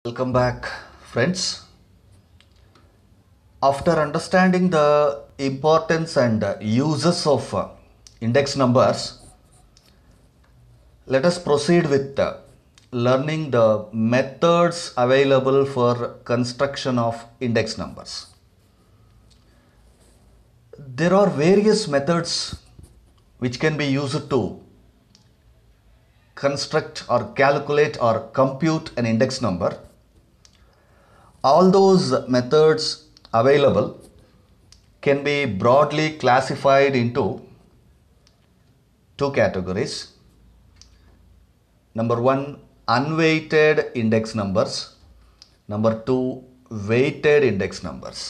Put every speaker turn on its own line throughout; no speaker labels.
Welcome back, friends. After understanding the importance and uses of index numbers, let us proceed with learning the methods available for construction of index numbers. There are various methods which can be used to construct or calculate or compute an index number. All those methods available can be broadly classified into two categories. Number one, unweighted index numbers. Number two, weighted index numbers.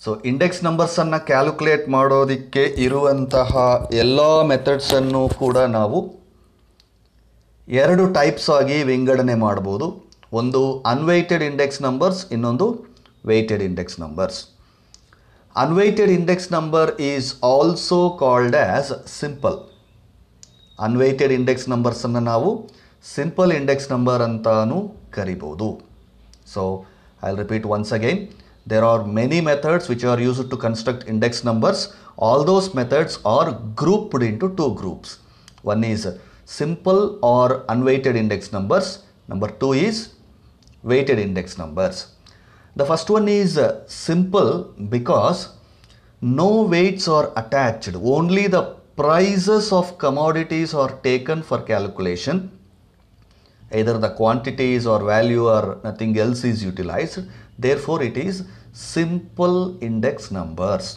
So index numbers ಅನ್ನು calculate ಮಾಡೋದಕ್ಕೆ ಇರುವಂತಹ ಎಲ್ಲ methods ಅನ್ನು ಕೂಡ ನಾವು ಎರಡು types ಆಗಿ ವಿಂಗಡಣೆ ಮಾಡಬಹುದು. ಒಂದು ಅನ್ವೈಟೆಡ್ ಇಂಡೆಕ್ಸ್ ನಂಬರ್ಸ್, ಇನ್ನೊಂದು weighted index numbers. Unweighted index number is also called as simple. Unweighted index numbers ಅನ್ನು ನಾವು simple index number ಅಂತಾನೂ ಕರಿಬಹುದು. So I'll repeat once again. There are many methods which are used to construct index numbers. All those methods are grouped into two groups. One is simple or unweighted index numbers. Number two is weighted index numbers. The first one is simple because no weights are attached. Only the prices of commodities are taken for calculation. Either the quantities or value or nothing else is utilized. Therefore, it is simple index numbers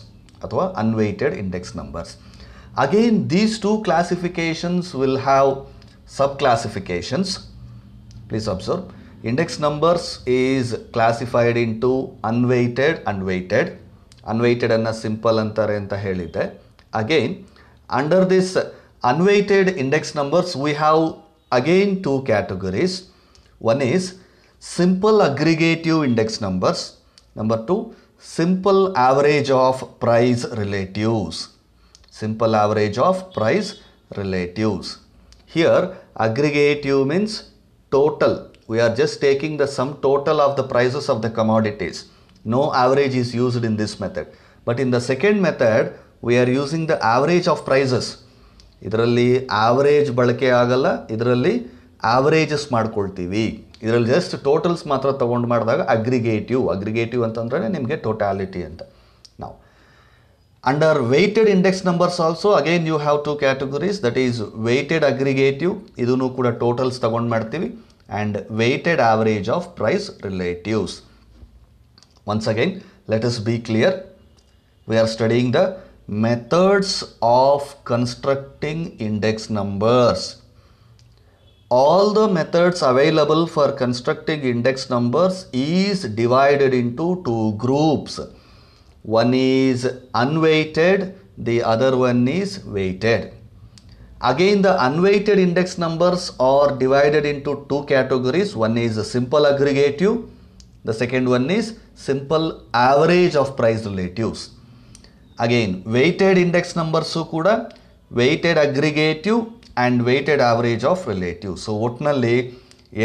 or unweighted index numbers. Again, these two classifications will have subclassifications. Please observe. Index numbers is classified into unweighted and weighted. Unweighted and simple antare anta helide. Again, under this unweighted index numbers, we have again two categories. One is simple aggregative index numbers. Number two, simple average of price relatives. Simple average of price relatives. Here, aggregative means total. We are just taking the sum total of the prices of the commodities. No average is used in this method. But in the second method, we are using the average of prices. ಇದರಲ್ಲಿ average ಬಳಕೆ ಆಗಲ್ಲ, ಇದರಲ್ಲಿ averages ಮಾಡ್ಕೊಳ್ತೀವಿ. ಇದರಲ್ಲಿ just totals ಮಾತ್ರ ತಗೊಂಡು ಮಾಡಿದಾಗ aggregative ಅಂತಂದ್ರೆ ನಿಮಗೆ ಟೋಟಾಲಿಟಿ ಅಂತ. ನಾವು under weighted index numbers also again you have two categories, that is weighted aggregative, ಇದನ್ನು ಕೂಡ ಟೋಟಲ್ಸ್ ತಗೊಂಡು ಮಾಡ್ತೀವಿ, and weighted average of price relatives. Once again, let us be clear. We are studying the methods of constructing index numbers. All the methods available for constructing index numbers is divided into two groups. One is unweighted, the other one is weighted. Again, the unweighted index numbers are divided into two categories. One is simple aggregative, the second one is simple average of price relatives. Again, weighted index numbers kuda weighted aggregative and weighted average of relatives. So ಒಟ್ಟಿನಲ್ಲಿ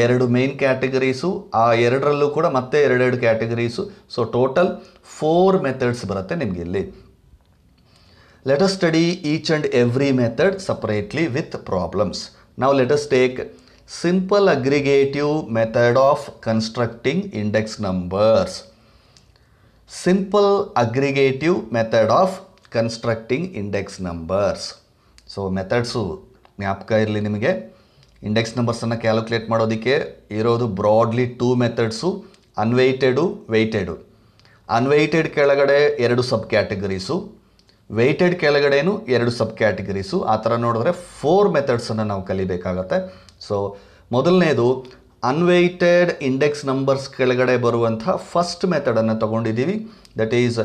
ಎರಡು main categories, ಆ ಎರಡರಲ್ಲೂ ಕೂಡ ಮತ್ತೆ ಎರಡೆರಡು categories. So total 4 methods ಬರುತ್ತೆ ನಿಮಗೆ ಇಲ್ಲಿ. Let us study each and every method separately with problems. Now let us take simple aggregative method of constructing index numbers. Simple aggregative method of constructing index numbers. So methods ಜ್ಞಾಪಕ ಇರಲಿ ನಿಮಗೆ. Index ನಂಬರ್ಸನ್ನು calculate ಮಾಡೋದಕ್ಕೆ ಇರೋದು broadly 2 methods, unweighted, weighted. Unweighted ಕೆಳಗಡೆ 2 sub categories, weighted ಕೆಳಗಡೆನೂ 2 sub categories. ಆ ಥರ ನೋಡಿದ್ರೆ 4 ಮೆಥಡ್ಸನ್ನು ನಾವು ಕಲಿಬೇಕಾಗತ್ತೆ. ಸೊ ಮೊದಲನೇದು ಅನ್ವೈಟೆಡ್ ಇಂಡೆಕ್ಸ್ ನಂಬರ್ಸ್ ಕೆಳಗಡೆ ಬರುವಂಥ ಫಸ್ಟ್ ಮೆಥಡನ್ನು ತಗೊಂಡಿದ್ದೀವಿ. That is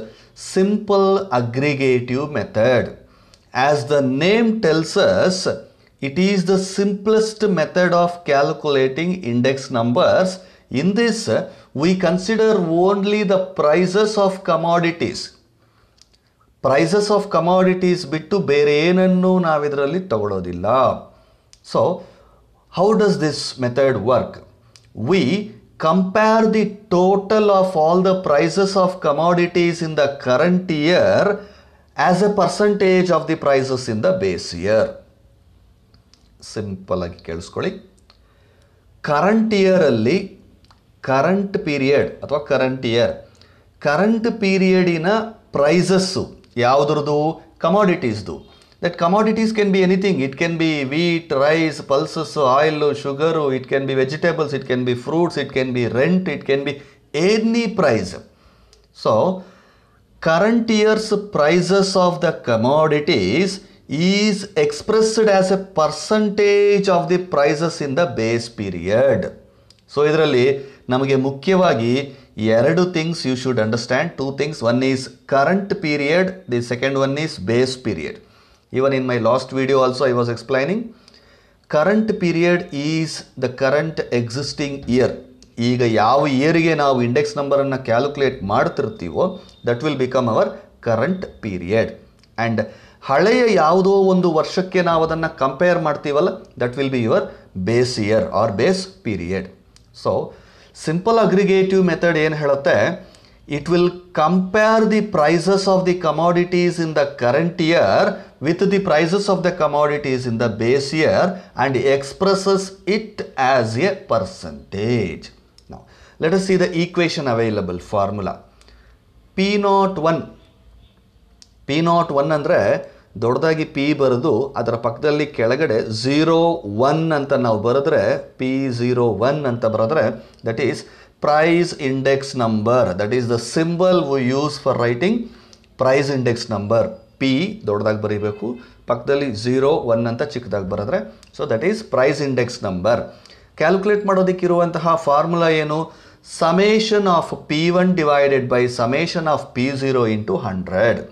simple aggregative method. As the name tells us, it is the simplest method of calculating index numbers. In this, we consider only the prices of commodities. Prices of commodities ಬಿಟ್ಟು ಬೇರೆ ಏನನ್ನೂ ನಾವಿದರಲ್ಲಿ ತಗೊಳ್ಳೋದಿಲ್ಲ. So, how does this method work? we compare the total of all the prices of commodities in the current year as a percentage of the prices in the base year. Simple ಆಗಿ ಕೇಳಿಸ್ಕೊಳ್ಳಿ. Current ಇಯರಲ್ಲಿ current period ಅಥವಾ current ಪೀರಿಯಡಿನ prices ಯಾವುದ್ರದ್ದು? ಕಮಾಡಿಟೀಸ್ದು. That commodities can be anything. It can be wheat, rice, pulses, oil, sugar, it can be vegetables, it can be fruits, it can be rent, it can be any price. So, current year's prices of the commodities is expressed as a percentage of the prices in the base period. So, ಇದರಲ್ಲಿ ನಮಗೆ ಮುಖ್ಯವಾಗಿ ಎರಡು things you should understand. Two things. One is current period, the second one is base period. Even in my last video also I was explaining, current period is the current existing year. ಈಗ ಯಾವ ಇಯರಿಗೆ ನಾವು index ನಂಬರನ್ನು calculate ಮಾಡ್ತಿರ್ತೀವೋ that will become our current period. And ಹಳೆಯ ಯಾವುದೋ ಒಂದು ವರ್ಷಕ್ಕೆ ನಾವು ಅದನ್ನು ಕಂಪೇರ್ ಮಾಡ್ತೀವಲ್ಲ, that will be your base year or base period. So simple aggregative method ಏನು ಹೇಳುತ್ತೆ? It will compare the prices of the commodities in the current year with the prices of the commodities in the base year and expresses it as a percentage. Now, let us see the equation available formula. P01 ಅಂದರೆ ದೊಡ್ಡದಾಗಿ P ಬರೆದು ಅದರ ಪಕ್ಕದಲ್ಲಿ ಕೆಳಗಡೆ 01 ಅಂತ ನಾವು ಬರೆದ್ರೆ, P01 ಅಂತ ಬರೆದ್ರೆ that is price index number. That is the symbol we use for writing price index number. P ದೊಡ್ಡದಾಗಿ ಬರೀಬೇಕು, ಪಕ್ಕದಲ್ಲಿ 01 ಅಂತ ಚಿಕ್ಕದಾಗಿ ಬರೆದ್ರೆ, so that is price index number. Calculate ಮಾಡೋದಕ್ಕಿರುವಂತಹ ಫಾರ್ಮುಲಾ ಏನು? summation of P1 divided by summation of P0 into 100.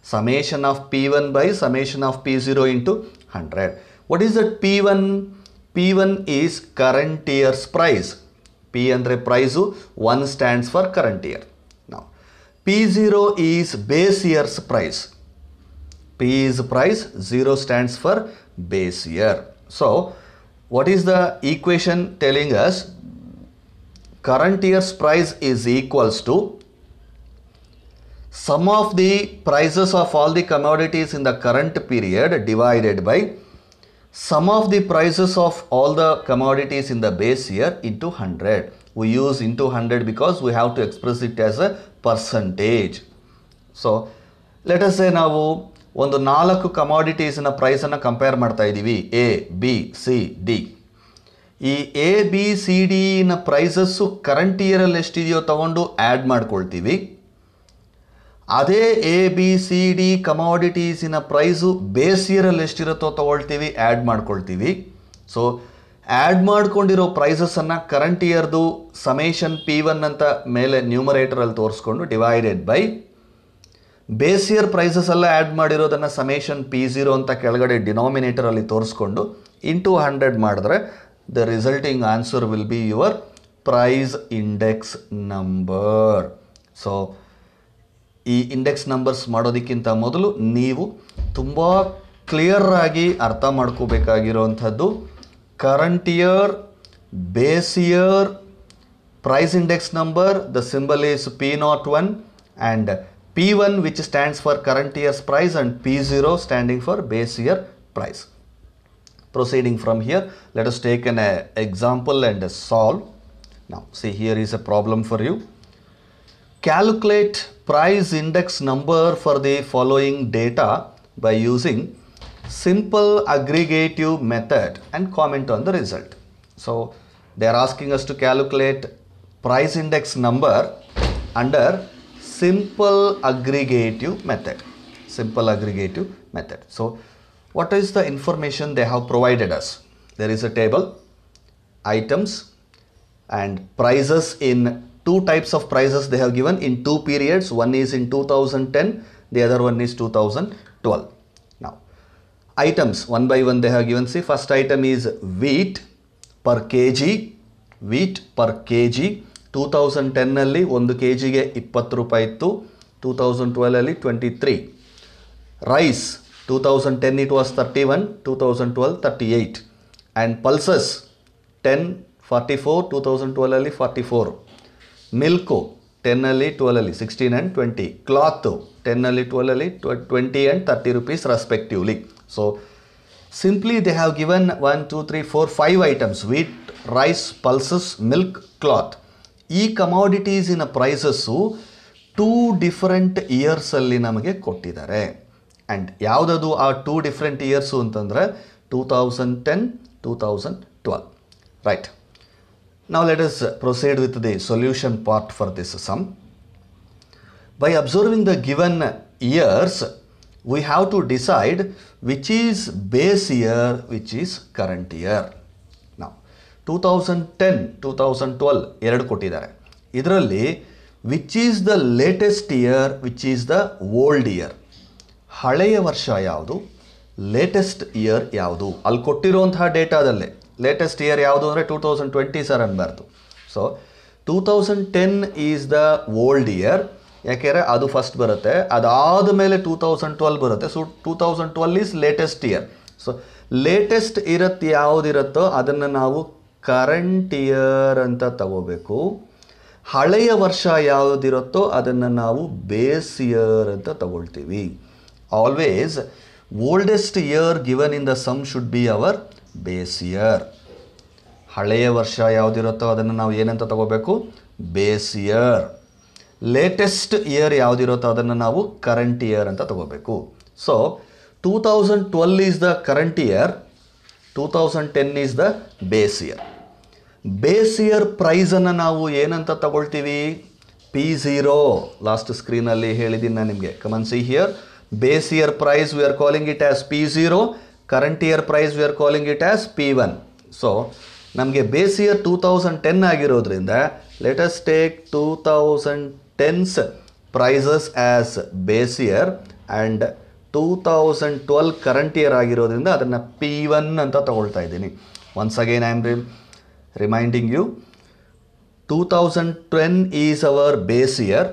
Summation of P1 by summation of P0 into 100. What is that P1? P1 is current year's price. P ಅಂದರೆ price, 1 stands for current year. Now, P0 is base year's price. P is price, 0 stands for base year. So, what is the equation telling us? Current year's price is equals to sum of the prices of all the commodities in the current period divided by sum of the prices of all the commodities in the base year into 100. We use into 100 because we have to express it as a percentage. So, let us say ನಾವು ಒಂದು 4 ಕಮಾಡಿಟೀಸ್ನ ಪ್ರೈಸನ್ನು compare ಮಾಡ್ತಾ ಇದ್ದೀವಿ, A, B, C, D. ಈ A, B, C, D ನ prices current ಇಯರಲ್ಲಿ ಎಷ್ಟಿದೆಯೋ ತಗೊಂಡು add ಮಾಡ್ಕೊಳ್ತೀವಿ. ಅದೇ ಎ ಬಿ ಸಿ ಡಿ ಕಮಾಡಿಟೀಸಿನ ಪ್ರೈಸು ಬೇಸ್ ಇಯರಲ್ಲಿ ಎಷ್ಟಿರುತ್ತೋ ತೊಗೊಳ್ತೀವಿ, ಆ್ಯಡ್ ಮಾಡ್ಕೊಳ್ತೀವಿ. ಸೊ ಆ್ಯಡ್ ಮಾಡ್ಕೊಂಡಿರೋ ಪ್ರೈಸಸನ್ನು ಕರೆಂಟ್ ಇಯರ್ದು ಸಮೇಷನ್ P1 ಅಂತ ಮೇಲೆ ನ್ಯೂಮರೇಟರಲ್ಲಿ ತೋರಿಸ್ಕೊಂಡು divided by base year prices ಎಲ್ಲ ಆ್ಯಡ್ ಮಾಡಿರೋದನ್ನು ಸಮೇಷನ್ P0 ಅಂತ ಕೆಳಗಡೆ ಡಿನಾಮಿನೇಟರಲ್ಲಿ ತೋರಿಸ್ಕೊಂಡು ಇಂಟು 100 ಮಾಡಿದ್ರೆ the resulting answer will be your price index number. So ಈ ಇಂಡೆಕ್ಸ್ ನಂಬರ್ಸ್ ಮಾಡೋದಕ್ಕಿಂತ ಮೊದಲು ನೀವು ತುಂಬ ಕ್ಲಿಯರ್ ಆಗಿ ಅರ್ಥ ಮಾಡ್ಕೋಬೇಕಾಗಿರೋವಂಥದ್ದು current year, base year, price index number, the symbol is P01 and P1 which stands for current year's price and P0 standing for base year price. Proceeding from here, let us take an example and solve. Now see, here is a problem for you. Calculate price index number for the following data by using simple aggregative method and comment on the result. So they are asking us to calculate price index number under simple aggregative method. So what is the information they have provided us? There is a table, items and prices in two types of prices they have given in two periods. One is in 2010, the other one is 2012. Now items one by one they have given. See, first item is wheat per kg. 2010 ಅಲ್ಲಿ 1 kg ಗೆ 20 ರೂಪಾಯಿ ಇತ್ತು, 2012 ಅಲ್ಲಿ 23. Rice 2010 it was 31, 2012 38. And pulses 10, 44, 2012 44. Milk 10 12 16 and 20. Cloth 10 12 20 and 30 rupees respectively. So simply they have given 1 2 3 4 5 items: wheat, rice, pulses, milk, cloth. ಈ ಕಮಾಡಿಟೀಸಿನ prices 2 different ಇಯರ್ಸಲ್ಲಿ ನಮಗೆ ಕೊಟ್ಟಿದ್ದಾರೆ. And ಯಾವುದದು ಆ 2 ಡಿಫರೆಂಟ್ ಇಯರ್ಸು ಅಂತಂದರೆ 2010, 2012. Right. Now let us proceed with the solution part for this sum. By observing the given years, we have to decide which is base year, which is current year. Now 2010, 2012 ಎರಡು ಕೊಟ್ಟಿದ್ದಾರೆ. ಇದರಲ್ಲಿ which is the latest year, which is the old year. ಹಳೆಯ ವರ್ಷ ಯಾವುದು, latest year ಯಾವುದು, ಅಲ್ಲಿ ಕೊಟ್ಟಿರುವಂತಹ ಡೇಟಾದಲ್ಲೇ latest year ಯಾವುದು ಅಂದರೆ 2020 ಸರ್ ಅನ್ಬಾರ್ದು. So 2010 is the old year, ಯಾಕೆಂದರೆ ಅದು ಫಸ್ಟ್ ಬರುತ್ತೆ, ಅದಾದ ಮೇಲೆ 2012 ಬರುತ್ತೆ. So 2012 is latest year. So latest ಯಾವುದಿರುತ್ತೋ ಅದನ್ನು ನಾವು ಕರೆಂಟ್ ಇಯರ್ ಅಂತ ತಗೋಬೇಕು. ಹಳೆಯ ವರ್ಷ ಯಾವುದಿರುತ್ತೋ ಅದನ್ನು ನಾವು ಬೇಸ್ ಇಯರ್ ಅಂತ ತಗೊಳ್ತೀವಿ. Always oldest year given in the sum should be our base year. ಹಳೆಯ ವರ್ಷ ಯಾವುದಿರುತ್ತೋ ಅದನ್ನು ನಾವು ಏನಂತ ತಗೋಬೇಕು, ಬೇಸ್ ಇಯರ್. ಲೇಟೆಸ್ಟ್ ಇಯರ್ ಯಾವುದಿರುತ್ತೋ ಅದನ್ನು ನಾವು ಕರೆಂಟ್ ಇಯರ್ ಅಂತ ತಗೋಬೇಕು. So 2012 is the current year, 2010 is the base year. Base year ಪ್ರೈಸನ್ನು ನಾವು ಏನಂತ ತಗೊಳ್ತೀವಿ, P0. ಲಾಸ್ಟ್ ಸ್ಕ್ರೀನಲ್ಲಿ ಹೇಳಿದ್ದೀನಿ ನಾನು ನಿಮಗೆ. Come on see here. Base year price we are calling it as P0, current year price we are calling it as P1. So ನಮಗೆ base year 2010 ಆಗಿರೋದ್ರಿಂದ let us take 2010's prices as base year and 2012 current year ಆಗಿರೋದ್ರಿಂದ ಅದನ್ನು P1 ಅಂತ ತಗೊಳ್ತಾ ಇದ್ದೀನಿ. Once again I am reminding you, 2010 is our base year.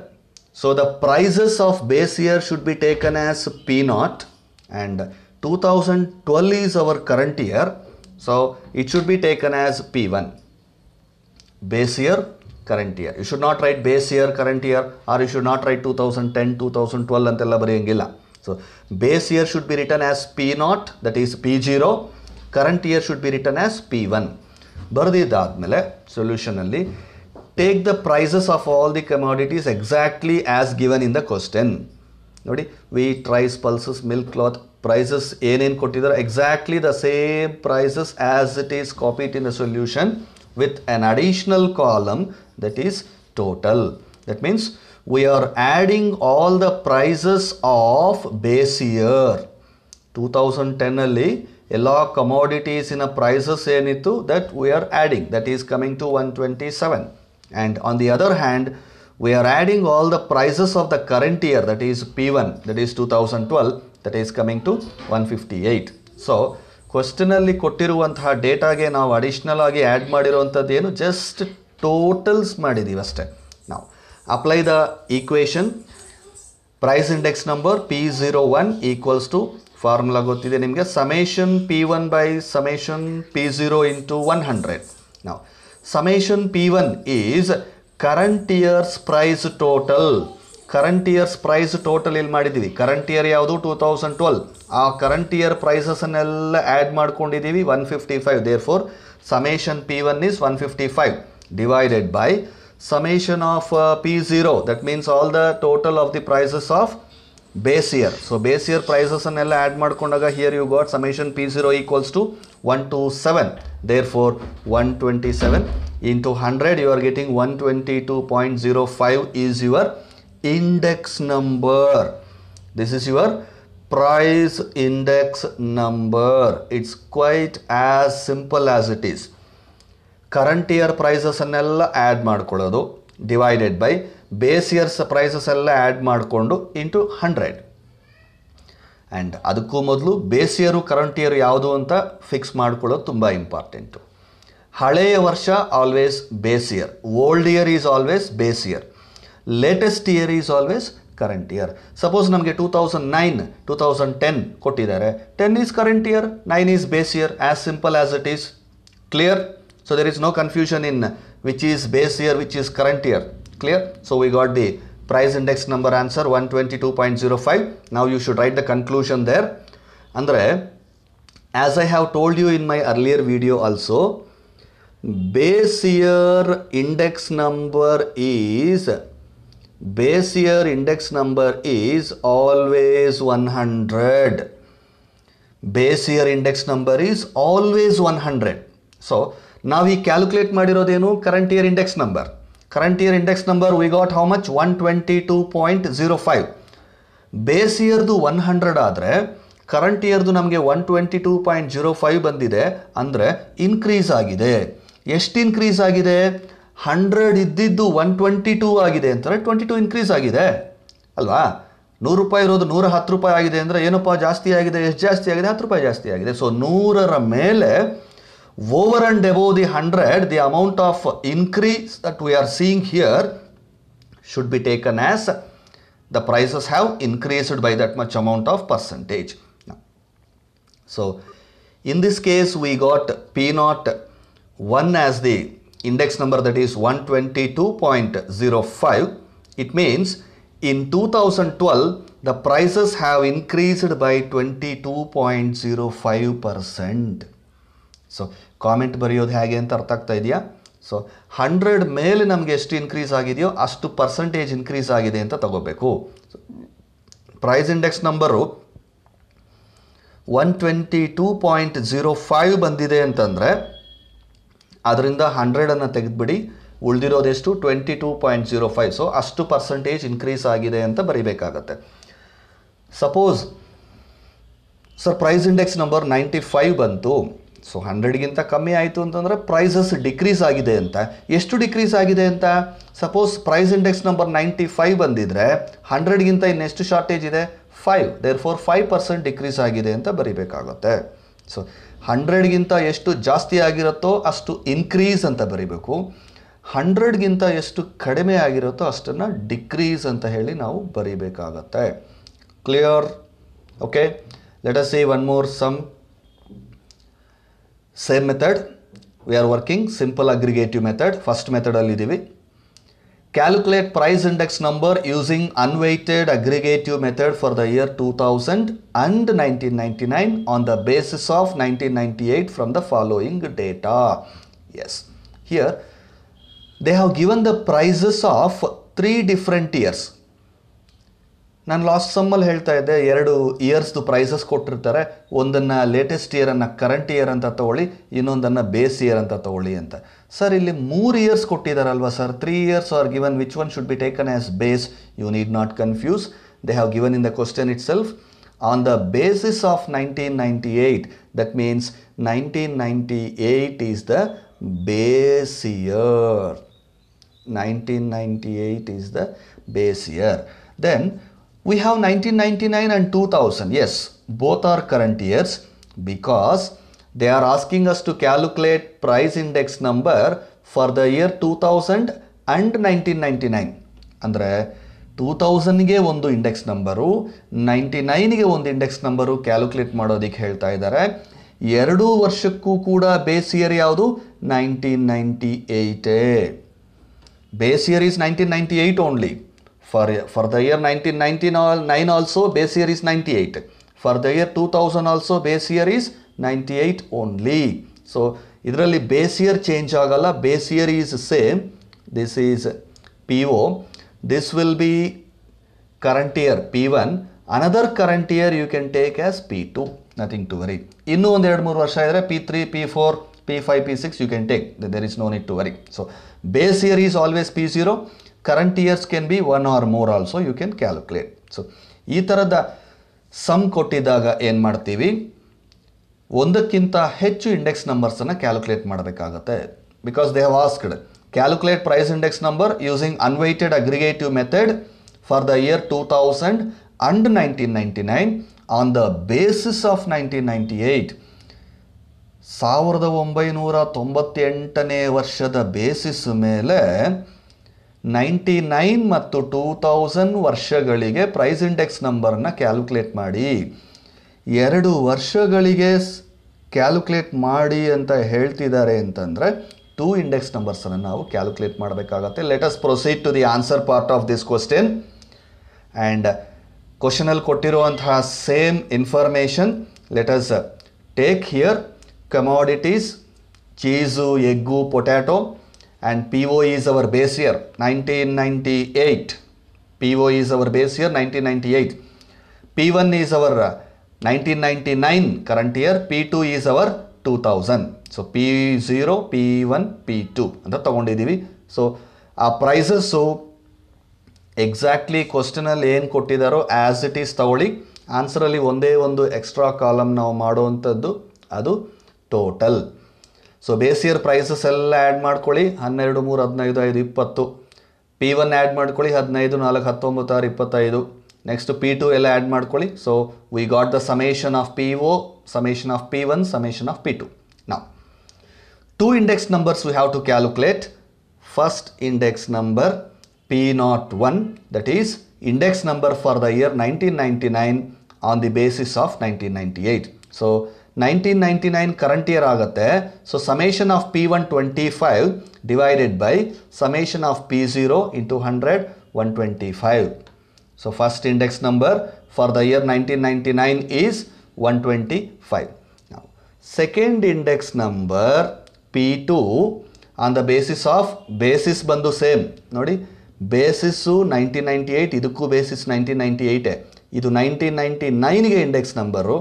So the prices of base year should be taken as P0 and 2012 is our current year. So it should be taken as P1. Base year, current year. You should not write base year, current year, or you should not write 2010, 2012 antella bariyangilla. So base year should be written as P0, that is P0. Current year should be written as P1. ಬರೆದಿದ್ದಾದಮೇಲೆ ಸೊಲ್ಯೂಷನಲ್ಲಿ take the prices of all the commodities exactly as given in the question. ನೋಡಿ, wheat, rice, pulses, milk, cloth prices ಏನೇನು ಕೊಟ್ಟಿದ್ದಾರೆ exactly the same prices as it is copied in the solution with an additional column that is total. That means we are adding all the prices of base year. 2010 ಎಲ್ಲ ಕಮಾಡಿಟೀಸಿನ ಪ್ರೈಸಸ್ ಏನಿತ್ತು that we are adding, that is coming to 127. And on the other hand we are adding all the prices of the current year that is P1, that is 2012, that is coming to 158. So ಕ್ವಶನಲ್ಲಿ ಕೊಟ್ಟಿರುವಂತಹ ಡೇಟಾಗೆ ನಾವು additional ಆಗಿ add ಮಾಡಿರುವಂಥದ್ದು ಏನು, just totals ಮಾಡಿದ್ದೀವಿ ಅಷ್ಟೇ. ನಾವು apply the equation. Price index number P01 equals to, formula ಗೊತ್ತಿದೆ ನಿಮಗೆ, summation P1 by summation P0 into 100. ನಾವು summation P1 is current years price total. Current years price total ಇಲ್ಲಿ ಮಾಡಿದ್ದೀವಿ. ಕರೆಂಟ್ ಇಯರ್ ಯಾವುದು 2012, ಆ ಕರೆಂಟ್ ಇಯರ್ ಪ್ರೈಸಸ್ಸನ್ನೆಲ್ಲ add ಮಾಡ್ಕೊಂಡಿದ್ದೀವಿ 155. Therefore summation P1 is 155 divided by summation of P0, that means all the total of the prices of base year. So base year prices annella add madkondaga here you got summation P0 equals to 127. Therefore 127 into 100 you are getting 122.05 is your index number. This is your price index number. It's quite as simple as it is. Current year ಪ್ರೈಸಸ್ಸನ್ನೆಲ್ಲ add ಮಾಡ್ಕೊಳ್ಳೋದು divided by base years prices ಎಲ್ಲ add ಮಾಡಿಕೊಂಡು into 100. And ಅದಕ್ಕೂ ಮೊದಲು base year current year ಯಾವುದು ಅಂತ fix ಮಾಡ್ಕೊಳ್ಳೋದು ತುಂಬ ಇಂಪಾರ್ಟೆಂಟು. ಹಳೆಯ ವರ್ಷ always base year, old year is always base year, latest year is always current year. Suppose ನಮಗೆ 2009, 2010 ಕೊಟ್ಟಿದ್ದಾರೆ, 10 is current year, 9 is base year, as simple as it is. Clear? So there is no confusion in which is base year, which is current year. Clear? So we got the price index number answer 122.05. Now you should write the conclusion there. Andre, as I have told you in my earlier video also, base year index number is always 100. Base year index number is always 100. So now we calculate ಮಾಡಿರೋದೇನು current year index number. Current year index number we got how much? 122.05. Base year ದು 100 ಆದರೆ current year ದು ನಮಗೆ 122.05 ಬಂದಿದೆ ಅಂದರೆ increase ಆಗಿದೆ. ಎಷ್ಟು increase ಆಗಿದೆ? 100 ಇದ್ದಿದ್ದು 122 ಆಗಿದೆ ಅಂತಾರೆ 22 ಇನ್ಕ್ರೀಸ್ ಆಗಿದೆ ಅಲ್ವಾ? 100 ರೂಪಾಯಿ ಇರೋದು 110 ರೂಪಾಯಿ ಆಗಿದೆ ಅಂದರೆ ಏನಪ್ಪ ಜಾಸ್ತಿ ಆಗಿದೆ? ಎಷ್ಟು ಜಾಸ್ತಿ ಆಗಿದೆ? 10 ರೂಪಾಯಿ ಜಾಸ್ತಿ ಆಗಿದೆ. ಸೊ 100ರ ಮೇಲೆ over and above the 100, the amount of increase that we are seeing here should be taken as the prices have increased by that much amount of percentage. So in this case we got P01 as the index number, that is 122.05. It means in 2012 the prices have increased by 22.05%. So comment ಬರೆಯೋದು ಹೇಗೆ ಅಂತ ಅರ್ಥ ಆಗ್ತಾ ಇದೆಯಾ? So 100 ಮೇಲೆ ನಮಗೆ ಎಷ್ಟು increase ಆಗಿದೆಯೋ ಅಷ್ಟು ಪರ್ಸೆಂಟೇಜ್ ಇನ್ಕ್ರೀಸ್ ಆಗಿದೆ ಅಂತ ತಗೋಬೇಕು. ಪ್ರೈಸ್ ಇಂಡೆಕ್ಸ್ ನಂಬರು 122.05 ಬಂದಿದೆ ಅಂತಂದರೆ ಅದರಿಂದ 100ಅನ್ನು ತೆಗೆದುಬಿಡಿ, ಉಳಿದಿರೋದೆಷ್ಟು? 22.05. ಸೊ ಅಷ್ಟು ಪರ್ಸೆಂಟೇಜ್ ಇನ್ಕ್ರೀಸ್ ಆಗಿದೆ ಅಂತ ಬರೀಬೇಕಾಗತ್ತೆ. Suppose sir price index number 95 ಬಂತು, ಸೊ 100ಗಿಂತ ಕಮ್ಮಿ ಆಯಿತು ಅಂತಂದರೆ ಪ್ರೈಸಸ್ ಡಿಕ್ರೀಸ್ ಆಗಿದೆ ಅಂತ. ಎಷ್ಟು ಡಿಕ್ರೀಸ್ ಆಗಿದೆ ಅಂತ? ಸಪೋಸ್ ಪ್ರೈಸ್ ಇಂಡೆಕ್ಸ್ ನಂಬರ್ 95 ಬಂದಿದ್ರೆ 100ಗಿಂತ ಇನ್ನೆಷ್ಟು ಶಾರ್ಟೇಜ್ ಇದೆ? 5. ದೇರ್ಫೋರ್ 5% ಡಿಕ್ರೀಸ್ ಆಗಿದೆ ಅಂತ ಬರೀಬೇಕಾಗುತ್ತೆ. ಸೊ 100ಗಿಂತ ಎಷ್ಟು ಜಾಸ್ತಿ ಆಗಿರುತ್ತೋ ಅಷ್ಟು ಇನ್ಕ್ರೀಸ್ ಅಂತ ಬರೀಬೇಕು. 100ಗಿಂತ ಎಷ್ಟು ಕಡಿಮೆ ಆಗಿರುತ್ತೋ ಅಷ್ಟನ್ನು ಡಿಕ್ರೀಸ್ ಅಂತ ಹೇಳಿ ನಾವು ಬರೀಬೇಕಾಗತ್ತೆ. Clear? Okay, let us see one more sum. Same method, we are working simple aggregative method. First method ಅಲ್ಲಿ ಇದೀವಿ. Calculate price index number using unweighted aggregative method for the year 2000 and 1999 on the basis of 1998 from the following data. Yes, here they have given the prices of 3 different years. ನಾನು last ಸಮ್ಮಲ್ಲಿ ಹೇಳ್ತಾ ಇದ್ದೆ 2 ಇಯರ್ಸ್ದು prices ಕೊಟ್ಟಿರ್ತಾರೆ. ಒಂದನ್ನು latest ಇಯರನ್ನು current year ಅಂತ ತೊಗೊಳ್ಳಿ, ಇನ್ನೊಂದನ್ನು base year ಅಂತ ತೊಗೊಳ್ಳಿ ಅಂತ. ಸರ್ ಇಲ್ಲಿ 3 ಇಯರ್ಸ್ ಕೊಟ್ಟಿದ್ದಾರಲ್ವ sir? 3 years are given, which one should be taken as base? You need not confuse. They have given in the question itself on the basis of 1998. That means 1998 is the base year. 1998 is the base year. Then we have 1999 and 2000. Yes, both are current years because they are asking us to calculate price index number for the year 2000 and 1999. ಅಂದರೆ 2000ಗೆ ಒಂದು index number, 99ಗೆ ಒಂದು index number calculate ಮಾಡೋದಕ್ಕೆ ಹೇಳ್ತಾ ಇದ್ದಾರೆ. 2 ವರ್ಷಕ್ಕೂ ಕೂಡ base year ಯಾವುದು? 1998. Base year is 1998 only. For the year 1999 also base year is 98. For the year 2000 also base year is 98 only. So ಇದರಲ್ಲಿ base year change ಆಗಲ್ಲ. Base year is same. This is PO. This will be current year P1. Another current year you can take as P2. Nothing to worry. ಇನ್ನೂ ಒಂದು 2-3 ವರ್ಷ ಇದ್ದರೆ P3, P4, P5, P6 you can take. There is no need to worry. So base year is always P0. Current years can be 1 or more also you can calculate. So ಈ ಥರದ some ಕೊಟ್ಟಿದ್ದಾಗ ಏನು ಮಾಡ್ತೀವಿ? ಒಂದಕ್ಕಿಂತ ಹೆಚ್ಚು index ನಂಬರ್ಸನ್ನು calculate ಮಾಡಬೇಕಾಗತ್ತೆ. Because they have asked calculate price index number using unweighted aggregative method for the year 2000 and 1999 on the basis of 1998. 1998ನೇ ವರ್ಷದ ಬೇಸಿಸ್ ಮೇಲೆ 99 ಮತ್ತು 2000 ವರ್ಷಗಳಿಗೆ ಪ್ರೈಸ್ ಇಂಡೆಕ್ಸ್ ನಂಬರನ್ನು ಕ್ಯಾಲ್ಕುಲೇಟ್ ಮಾಡಿ. 2 ವರ್ಷಗಳಿಗೆ ಕ್ಯಾಲ್ಕುಲೇಟ್ ಮಾಡಿ ಅಂತ ಹೇಳ್ತಿದ್ದಾರೆ ಅಂತಂದರೆ 2 ಇಂಡೆಕ್ಸ್ ನಂಬರ್ಸನ್ನು ನಾವು ಕ್ಯಾಲ್ಕುಲೇಟ್ ಮಾಡಬೇಕಾಗತ್ತೆ. Let us proceed to the answer part of this question. And ಕ್ವಶನಲ್ಲಿ ಕೊಟ್ಟಿರುವಂತಹ same information let us take here commodities cheese, egg, potato, and PO is our base year 1998. PO is our base year 1998. P1 is our 1999 current year. P2 is our 2000. So P0, P1, P2 ಅಂತ ತಗೊಂಡಿದ್ದೀವಿ. So ಆ prices exactly ಕ್ವಶನಲ್ಲಿ ಏನು ಕೊಟ್ಟಿದ್ದಾರೋ as it is ತಗೊಳ್ಳಿ. ಆನ್ಸರಲ್ಲಿ ಒಂದೇ ಒಂದು extra column ನಾವು ಮಾಡುವಂಥದ್ದು ಅದು total. So base year prices ಎಲ್ಲ ಆ್ಯಡ್ ಮಾಡ್ಕೊಳ್ಳಿ. 12, 3, 15, 5, 20. P1 ಆ್ಯಡ್ ಮಾಡ್ಕೊಳ್ಳಿ. 15, 4, 19, 6, 25. ನೆಕ್ಸ್ಟ್ P2 ಎಲ್ಲ ಆ್ಯಡ್ ಮಾಡ್ಕೊಳ್ಳಿ. So we got the summation of PO, summation of P1, summation of P2. Now 2 index numbers we have to calculate. First index number P01, that is index number for the year 1999 on the basis of 1998. So 1999 current year ಆಗುತ್ತೆ. So summation of P1 25 divided by summation of P0 into 100 125. So first index number for the year 1999 is 125. Now second index number P2 on the basis of basis ಬಂದು same ನೋಡಿ. Basis 1998, ಇದಕ್ಕೂ basis 1998. ಇದು 1999ಗೆ index number,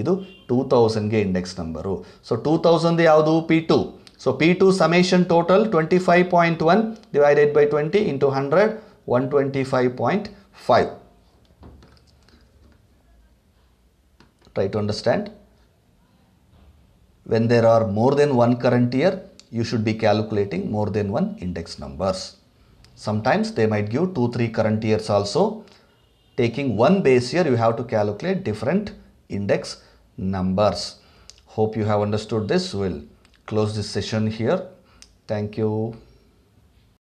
ಇದು 2000ಗೆ index number. So 2000 ಯಾವುದು? P2. So P2 summation total 25.1 divided by 20 into 100 125.5. Try to understand. When there are more than one current year, you should be calculating more than one index numbers. Sometimes they might give 2-3 current years also. Taking one base year, you have to calculate different index numbers. Hope you have understood this. We'll close this session here. Thank you.